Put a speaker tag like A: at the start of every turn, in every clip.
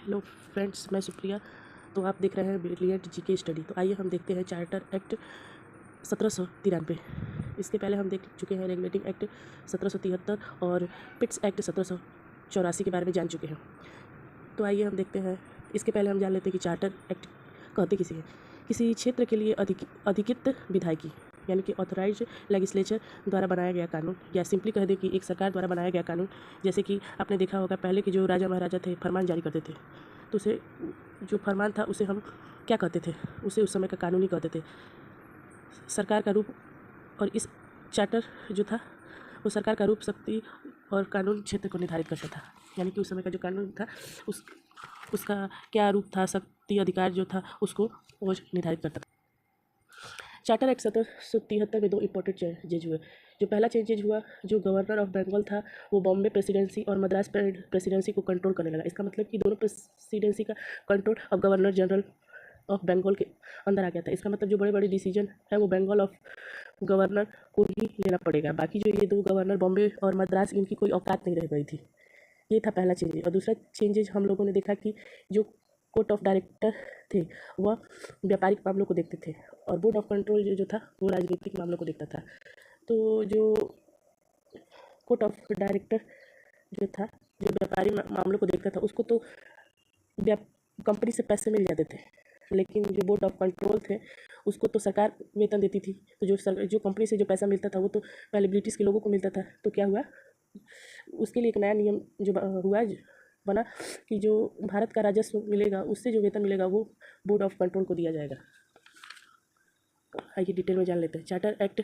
A: Hello friends, मैं सुप्रिया। तो आप देख रहे हैं ब्रिलियंट जीके स्टडी। तो आइए हम देखते हैं चार्टर एक्ट 1793। इसके पहले हम देख चुके हैं रेगुलेटिंग एक्ट 1773 और पिट्स एक्ट 1784 के बारे में जान चुके हैं। तो आइए हम देखते हैं। इसके पहले हम जान लेते हैं कि चार्टर एक्ट कहते किसे हैं। किसी क्षेत्र के लिए अधिकृत विधायकी यानी कि ऑथराइज्ड लेजिस्लेचर द्वारा बनाया गया कानून, या सिंपली कह दें कि एक सरकार द्वारा बनाया गया कानून। जैसे कि आपने देखा होगा पहले के जो राजा महाराजा थे फरमान जारी करते थे, तो उसे जो फरमान था उसे हम क्या कहते थे, उसे उस समय का कानून ही कहते थे, सरकार का रूप। और इस चार्टर जो था वो सरकार का रूप, शक्ति और कानून क्षेत्र को निर्धारित करता था। यानी कि उस समय का जो कानून था उसका क्या रूप था, शक्ति अधिकार जो था उसको वो निर्धारित करता था। चार्टर एक्ट 1773 में दो इंपॉर्टेंट चेंजेज हुए। जो पहला चेंजेज हुआ, जो गवर्नर ऑफ बंगाल था वो बॉम्बे प्रेसिडेंसी और मद्रास प्रेसिडेंसी को कंट्रोल करने लगा। इसका मतलब कि दोनों प्रेसिडेंसी का कंट्रोल अब गवर्नर जनरल ऑफ बंगाल के अंदर आ गया था। इसका मतलब जो बड़े बड़े डिसीजन है वो बंगाल ऑफ गवर्नर को ही लेना पड़ेगा। बाकी जो ये दो गवर्नर बॉम्बे और मद्रास, इनकी कोई औकात नहीं रह गई थी। ये था पहला चेंजेज। और दूसरा चेंजेज हम लोगों ने देखा कि जो कोर्ट ऑफ डायरेक्टर थे वह व्यापारिक मामलों को देखते थे, और बोर्ड ऑफ कंट्रोल जो था वो राजनीतिक मामलों को देखता था। तो जो कोर्ट ऑफ डायरेक्टर जो था, जो व्यापारी मामलों को देखता था, उसको तो कंपनी से पैसे मिल जाते थे, लेकिन जो बोर्ड ऑफ कंट्रोल थे उसको तो सरकार वेतन देती थी। तो जो कंपनी से जो पैसा मिलता था वो तो पहले ब्रिटिश के लोगों को मिलता था। तो क्या हुआ, उसके लिए एक नया नियम जो बना कि जो भारत का राजस्व मिलेगा उससे जो वेतन मिलेगा वो बोर्ड ऑफ कंट्रोल को दिया जाएगा। आइए डिटेल में जान लेते हैं। Charter act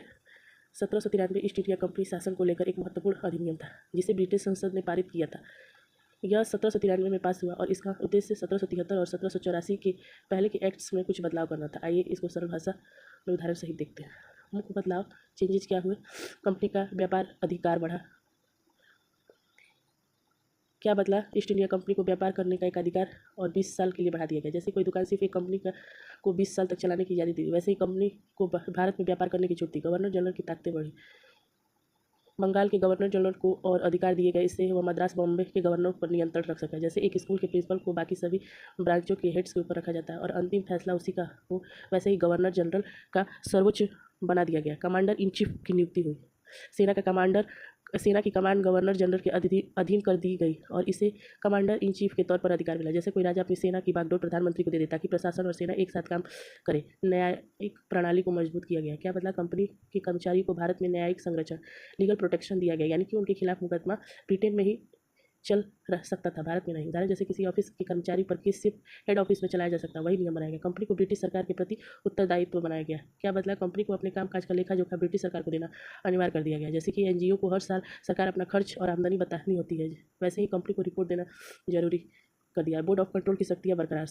A: 1793 east India company शासन को लेकर एक महत्वपूर्ण अधिनियम था, जिसे ब्रिटिश संसद ने पारित किया था। यह 1793 में पास हुआ और इसका उद्देश्य 1773 और 1784 के पहले के एक्ट्स में कुछ बदलाव करना था। आइए इसको सरल भाषा में उदाहरण सहित देखते हैं। मुख्य बदलाव, चेंजेस क्या हुए। कंपनी का व्यापार अधिकार बढ़ा। क्या बदला, ईस्ट इंडिया कंपनी को व्यापार करने का एक अधिकार और 20 साल के लिए बढ़ा दिया गया। जैसे कोई दुकान सिर्फ एक कंपनी को 20 साल तक चलाने की इजाज़त दी, वैसे ही कंपनी को भारत में व्यापार करने की छूट दी। गवर्नर जनरल की ताकतें बढ़ी। बंगाल के गवर्नर जनरल को और अधिकार दिए गए, इससे वह मद्रास बॉम्बे के गवर्नरों पर नियंत्रण रख सका। जैसे एक स्कूल के प्रिंसिपल को बाकी सभी ब्रांचों के हेड्स के ऊपर रखा जाता है और अंतिम फैसला उसी का हो, वैसे ही गवर्नर जनरल का सर्वोच्च बना दिया गया। कमांडर इन चीफ की नियुक्ति हुई। सेना की कमान गवर्नर जनरल के अधीन कर दी गई और इसे कमांडर इन चीफ के तौर पर अधिकार मिला। जैसे कोई राजा अपनी सेना की बागडोर प्रधानमंत्री को दे देता, ताकि प्रशासन और सेना एक साथ काम करे। न्यायिक प्रणाली को मजबूत किया गया। क्या बदला, कंपनी के कर्मचारी को भारत में न्यायिक संरक्षण, लीगल प्रोटेक्शन दिया गया, यानी कि उनके खिलाफ मुकदमा ब्रिटेन में ही चल रह सकता था, भारत में नहीं। उदाहरण, जैसे किसी ऑफिस के कर्मचारी पर केस सिर्फ हेड ऑफिस में चलाया जा सकता, वही नियम बनाया गया। कंपनी को ब्रिटिश सरकार के प्रति उत्तरदायित्व बनाया गया। क्या बदला, कंपनी को अपने कामकाज का लेखा जोखा ब्रिटिश सरकार को देना अनिवार्य कर दिया गया। जैसे कि एनजीओ को हर साल सरकार अपना खर्च और आमदनी बतानी होती है, वैसे ही कंपनी को रिपोर्ट देना जरूरी कर दिया। बोर्ड ऑफ कंट्रोल की शक्तियाँ बरकरार।